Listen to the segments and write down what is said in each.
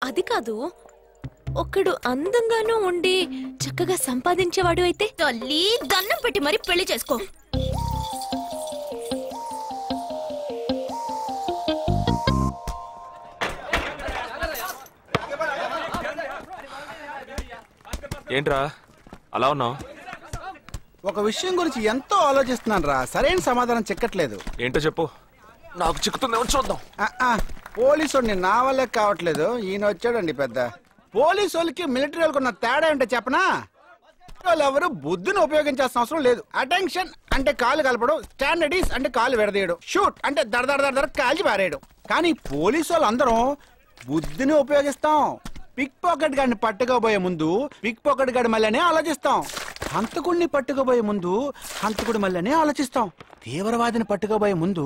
అది కాదు, ఒకడు అందంగానూ ఉండి చక్కగా సంపాదించేవాడు అయితే తల్లి దండం పెట్టి మరి పెళ్లి చేసుకో. ఏంట్రా అలా ఉన్నావు? ఒక విషయం గురించి ఎంతో ఆలోచిస్తున్నాను రా, సరైన సమాధానం చిక్కట్లేదు. ఏంటో చెప్పు, నాకు చిక్కుతుందేమో చూద్దాం. పోలీసు వాడిని నా వల్లే కావట్లేదు, ఈయన వచ్చాడండి పెద్ద. పోలీసు వాళ్ళకి మిలిటరీ వాళ్ళకి ఉన్న తేడా ఏంటో చెప్పనా? వాళ్ళు ఎవరు బుద్ధిని ఉపయోగించాల్సిన అవసరం లేదు. అటెన్షన్ అంటే కాలు కలపడం, స్టాండర్డీస్ అంటే కాలు విడదీయడం, షూట్ అంటే దడ కాల్చి పారేయడం. కానీ పోలీసు వాళ్ళు అందరం బుద్ధిని ఉపయోగిస్తాం. పిక్ పాకెట్ గాడిని పట్టుకోబోయే ముందు పిక్ పాకెట్ గాడి మళ్ళీనే ఆలోచిస్తాం. హంతకుడిని పట్టుకోబోయే ముందు హంతకుడి మళ్ళీనే ఆలోచిస్తాం. తీవ్రవాదిని పట్టుకోబోయే ముందు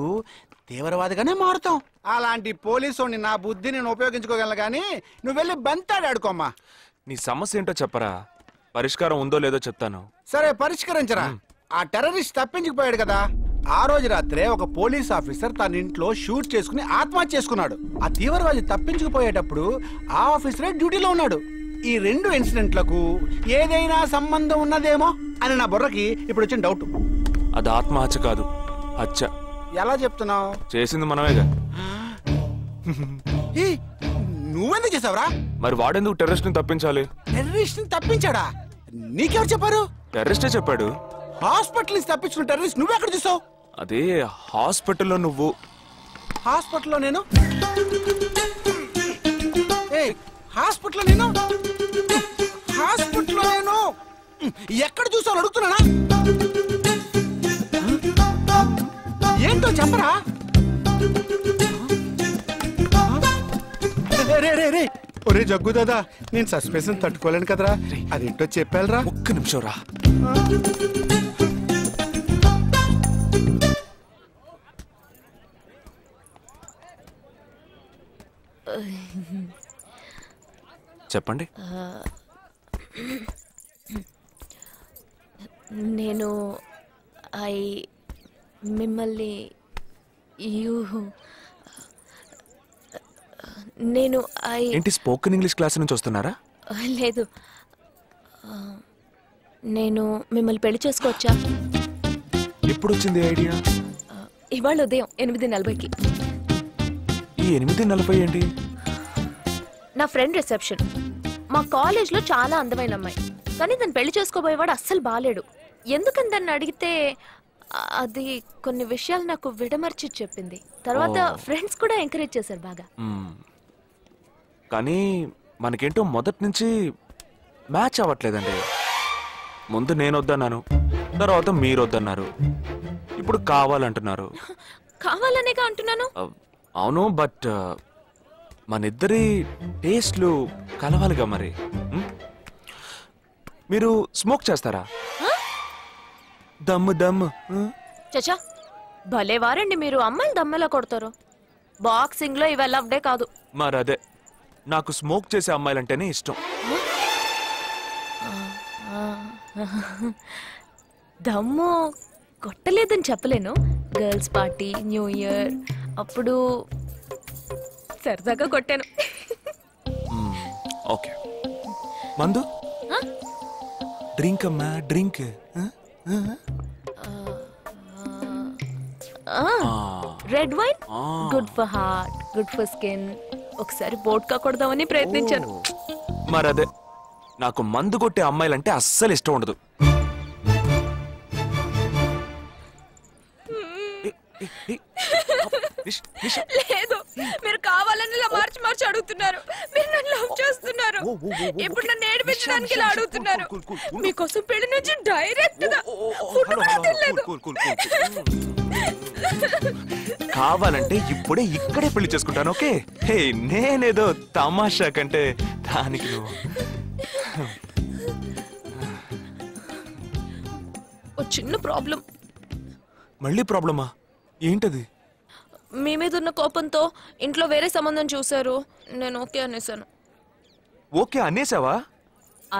తీవ్రవాదిగానే మారుతాం. అలాంటి పోలీసు నా బుద్ధిని నేను ఉపయోగించుకోగలను, కానీ నువ్వు వెళ్ళి బంతాడు ఆడుకోమ్మా. నీ సమస్య ఏంటో చెప్పరా, పరిష్కారం ఉందో లేదో చెప్తాను. సరే పరిష్కరించరా. ఆ టెర్రరిస్ట్ తప్పించుకుపోయాడు కదా, ఆ రోజు రాత్రే ఒక పోలీస్ ఆఫీసర్ తన ఇంట్లో షూట్ చేసుకుని ఆత్మహత్య చేసుకున్నాడు. ఆ తీవ్రవాది తప్పించుకుపోయేటప్పుడు ఆ ఆఫీసరే డ్యూటీలో ఉన్నాడు. ఈ రెండు ఇన్సిడెంట్లకు ఏదైనా సంబంధం ఉన్నదేమో అని నా బుర్రకి ఇప్పుడు వచ్చిన డౌట్. అది ఆత్మహత్య కాదు, హత్య. ఎలా చెప్తున్నావు? చేసింది మనమేగా. నువ్వెందుకు చేసావురా? మరి వాడెందుకు టెర్రరిస్ట్ ని తప్పించాలి? టెర్రరిస్ట్ ని తప్పించాడా? నీకెవరు చెప్పారు? టెర్రరిస్టే చెప్పాడు. హాస్పిటల్ నుంచి తప్పించిన టెర్రరిస్ట్ నువ్వెక్కడ చూసావు? అదే హాస్పిటల్లో నువ్వు. హాస్పిటల్లో నేను? హాస్పిటల్లో నేను? హాస్పిటల్లో నేను ఎక్కడ చూసావు అడుగుతున్నానా? ఏంటో చెప్పరా? ఒరే జగ్గు దాదా, నేను సస్పెన్షన్ తట్టుకోలేను కదరా, అదేంటో చెప్పాలరా. ఒక్క నిమిషం రా. చెప్పండి. నేను మిమ్మల్ని నేను ఏంటి స్పోకెన్ ఇంగ్లీష్ క్లాస్ నుంచి వస్తున్నారా? లేదు, నేను మిమ్మల్ని పెళ్లి చేసుకోవచ్చా? ఎప్పుడు వచ్చింది ఐడియా? ఇవాళ ఉదయం 8:40కి. ఈ 8:40 ఏంటి? నా ఫ్రెండ్ రిసెప్షన్. మా కాలేజ్లో చాలా అందమైన అమ్మాయి, కానీ తను పెళ్లి చేసుకోబోయేవాడు అస్సలు బాలేడు. ఎందుకని దాన్ని అడిగితే అది కొన్ని విషయాలు నాకు విడమర్చి చెప్పింది. తర్వాత ఫ్రెండ్స్ కూడా ఎంకరేజ్ చేశారు బాగా. కానీ మనకేంటో మొదటి నుంచి మ్యాచ్ అవ్వట్లేదండి. ముందు నేను వద్దన్నాను, తర్వాత మీరు వద్దన్నారు, ఇప్పుడు కావాలంటున్నారు. కావాలనేగా అంటున్నాను. అవును, బట్ మనిద్దరి టేస్ట్లు కలవాలిగా. మరి మీరు స్మోక్ చేస్తారా? దమ్ము దమ్ము. చచ్చా, భలే వారండి మీరు. అమ్మాయిలు దమ్మెలా కొడతారు. బాక్సింగ్ లో ఇవి లవ్డే కాదు. మరి అదే, నాకు స్మోక్ చేసే అమ్మాయిలంటేనే ఇష్టం. దమ్ము కొట్టలేదని చెప్పలేను. గర్ల్స్ పార్టీ, న్యూ ఇయర్ అప్పుడు సరదాగా కొట్టాను. ఓకే, మందు డ్రింక్ అమ్మా, drink. Red wine good for heart, good for skin. ఒకసారి బోట్కా కొడదామని ప్రయత్నించాను. మరదే, నాకు మందు కొట్టే అమ్మాయిలంటే అస్సలు ఇష్టం ఉండదు. లేదు, మీరు కావాలని ఇలా మార్చి మార్చి అడుగుతున్నారు. మీరు నన్ను లవ్ చేస్తున్నారు. ఇప్పుడు నన్ను ఏడిపించడానికి ఇలా అడుగుతున్నారు. మీకోసం పెళ్లి నుంచి డైరెక్ట్ గా ఫుడ్ కూడా తినలేదు. కావాలంటే ఇప్పుడే ఇక్కడే పెళ్లి చేసుకుంటాను. ఓకే, హే, నేనేదో తమాషా కంటే దానికి నువ్వు. ఓ చిన్న ప్రాబ్లం. మళ్ళీ ప్రాబ్లమా? ఏంటది? మీ మీద ఉన్న కోపంతో ఇంట్లో వేరే సంబంధం చూశారు. నేను ఓకే అనేసాను. ఓకే అనేసావా?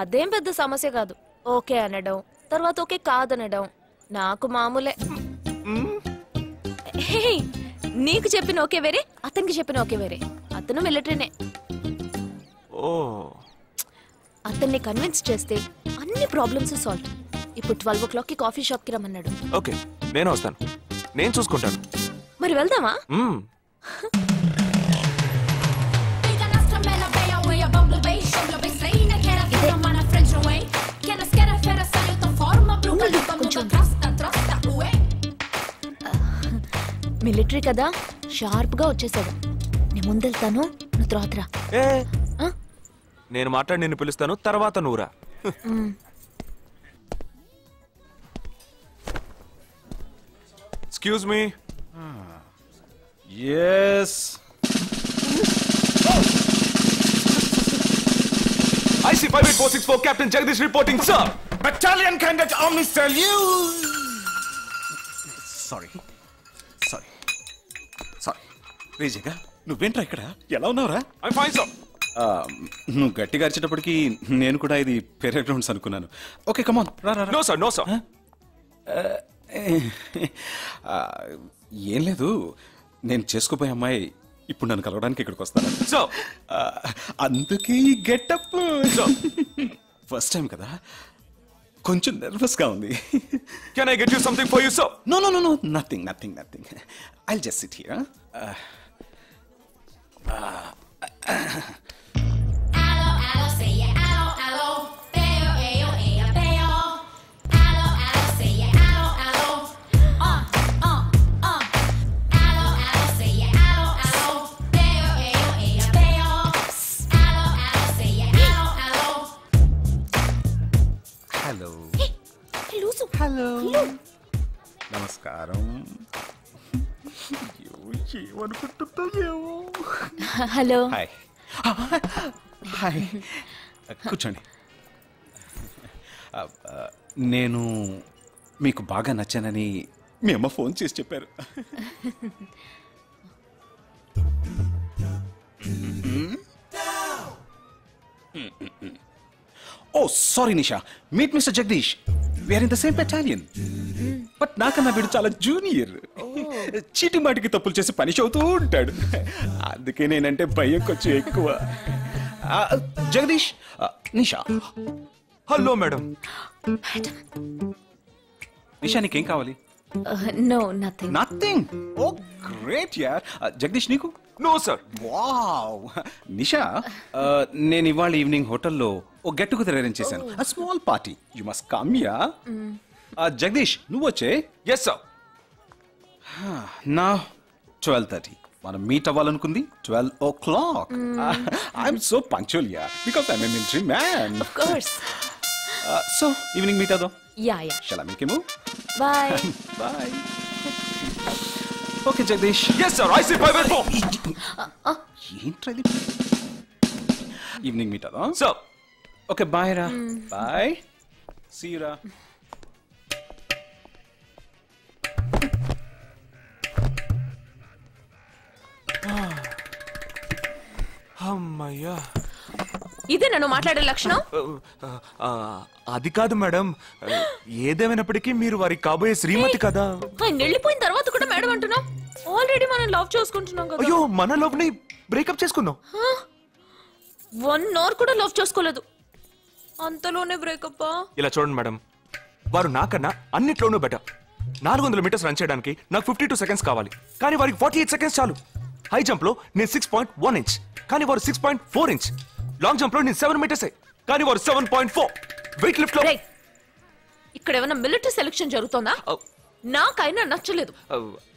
అదేం పెద్ద సమస్య కాదు. ఓకే అనడం, తర్వాత ఓకే కాదనడం నాకు మామూలే. నీకు చెప్పిన ఓకే వేరే, అతనికి చెప్పిన ఓకే వేరే. అతను మిలిటరీనే. ఓ అతన్ని కన్విన్స్ చేస్తే అన్ని ప్రాబ్లమ్స్ సాల్వ్. ఇప్పుడు 12 o'clockకి కాఫీ షాప్ కి రమ్మన్నాడు. ఓకే నేను వస్తాను, నేను చూసుకుంటాను. మరి వెళ్దామా? మిలిటరీ కదా, షార్ప్ గా వచ్చేసాడు. నేను ముందెళ్తాను, నువ్వు తర్వాత రా. నేను మాట్లాడి నిన్ను పిలుస్తాను, తర్వాత నువ్వురా. Excuse me. Yes. IC 58464 Captain Jagdish reporting, sir. Battalion Cadet Army salute. Sorry. రేజేగా నువ్వేంట్రా ఇక్కడ? ఎలా ఉన్నావురా? I'm fine, sir. నువ్వు గట్టిగా అరిచేటప్పటికి నేను కూడా ఇది పెరే గ్రౌండ్స్ అనుకున్నాను. ఓకే కమాన్ రా. No, sir. No, sir. ఏం లేదు, నేను చేసుకోపోయే అమ్మాయి ఇప్పుడు నన్ను కలవడానికి ఇక్కడికి వస్తాను. So, అందుకే ఈ గెటప్. ఫస్ట్ టైం కదా, కొంచెం నర్వస్ గా ఉంది. can I get you something for you, sir? No, nothing. I'll just sit here. Allo, say yeah, allo, beyo, ayo, ayo, beyo. Allo, say yeah, allo, allo, say yeah, allo, beyo, ayo, ayo, beyo. Allo, say yeah, allo. Hello. నమస్కారం. ఏమనుకుంటుందో ఏమో. Hello. Hi కూర్చోండి. నేను మీకు బాగా నచ్చానని మీ అమ్మ phone చేసి చెప్పారు. Oh sorry Nisha, meet mister Jagadish. We are in the same battalion. But నాకన్నా వీడు చాలా జూనియర్. చీటి మాటికి తప్పులు చేసి పని అవుతూ ఉంటాడు. అందుకే నేనంటే భయం కొంచెం ఎక్కువ. జగదీష్, నిషా. Hello madam. నిషా నీకేం కావాలి? No, nothing. Nothing. Oh great యార్. జగదీష్ నీకు? No, sir. వావ్. నిషా, నేను ఇవాళ ఈవినింగ్ హోటల్లో ఓ గెట్ టుగెదర్ అరేంజ్ చేశాను. Small party. You must come yeah. Jagadish నువ్వు వచ్చే. Yes, sir. నా 12:30 మనం మీట్ అవ్వాలనుకుంది 12 o'clock. I'm so punctual yeah, because I'm a military man. Of course. So evening meet అవుదాం. Yeah. Shall I make you move? Bye. Bye. Okay Jagadish. Yes, sir. IC 584. ఏంట్రది? Evening meet అవుదాం. Sir. Okay bye రా. Bye. See you రా. అమ్మయ్యా. ఇదే నన్ను మాట్లాడే లక్షణం. అది కాదు మేడం, ఏదేమైనప్పటికీ మీరు వారి కాబోయే శ్రీమతి కదా. ఆయన వెళ్ళిపోయిన తర్వాత కూడా మేడం అంటున్నా. ఆల్రెడీ మనం లవ్ చేసుకుంటున్నాం కదా. అయ్యో, మన లవ్ ని బ్రేకప్ చేసుకుందాం. 1 hour కూడా లవ్ చేసుకోలేదు, అంతలోనే బ్రేకప్. ఇలా చూడండి మేడం, వారు నాకన్నా అన్నిట్లోనూ బెటర్. 400 meters రన్ చేయడానికి నాకు 52 seconds కావాలి, కానీ వారికి 48 seconds చాలు. హై జంప్ లో నేను 6.1 inch, కానీ వారు 6.4 inch. లాంగ్ జంప్ లో నేను 7 meters, కానీ వారు 7.4. వెయిట్ లిఫ్ట్ లో ఇక్కడ ఏమైనా మిలిటరీ సెలక్షన్ జరుగుతుందా? నాకైనా నచ్చలేదు.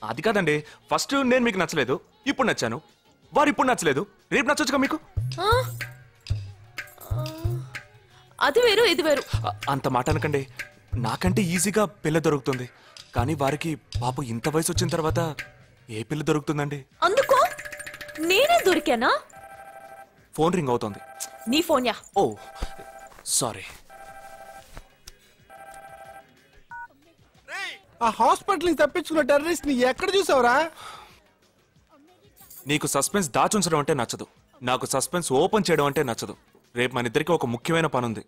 అది కాదండి, ఫస్ట్ నేను మీకు నచ్చలేదు, ఇప్పుడు నచ్చాను. వారు ఇప్పుడు నచ్చలేదు, రేపు నచ్చొచ్చుగా మీకు. అది వేరు, ఇది వేరు. అంత మాట అనకండి, నాకంటే ఈజీగా పిల్ల దొరుకుతుంది, కానీ వారికి పాపం ఇంత వయసు వచ్చిన తర్వాత ఏ పిల్ల దొరుకుతుందండి? అందుకో నేనే దొరికానా? ఫోన్ రింగ్ అవుతోంది. నీ ఫోన్ యా? ఓ సారీ. ఆ హాస్పిటల్ ని తప్పించుకున్న టెర్రరిస్ట్ ని ఎక్కడ చూసావురా? నీకు సస్పెన్స్ దాచుంచడం అంటే నచ్చదు, నాకు సస్పెన్స్ ఓపెన్ చేయడం అంటే నచ్చదు. రేపు మన ఇద్దరికి ఒక ముఖ్యమైన పని ఉంది.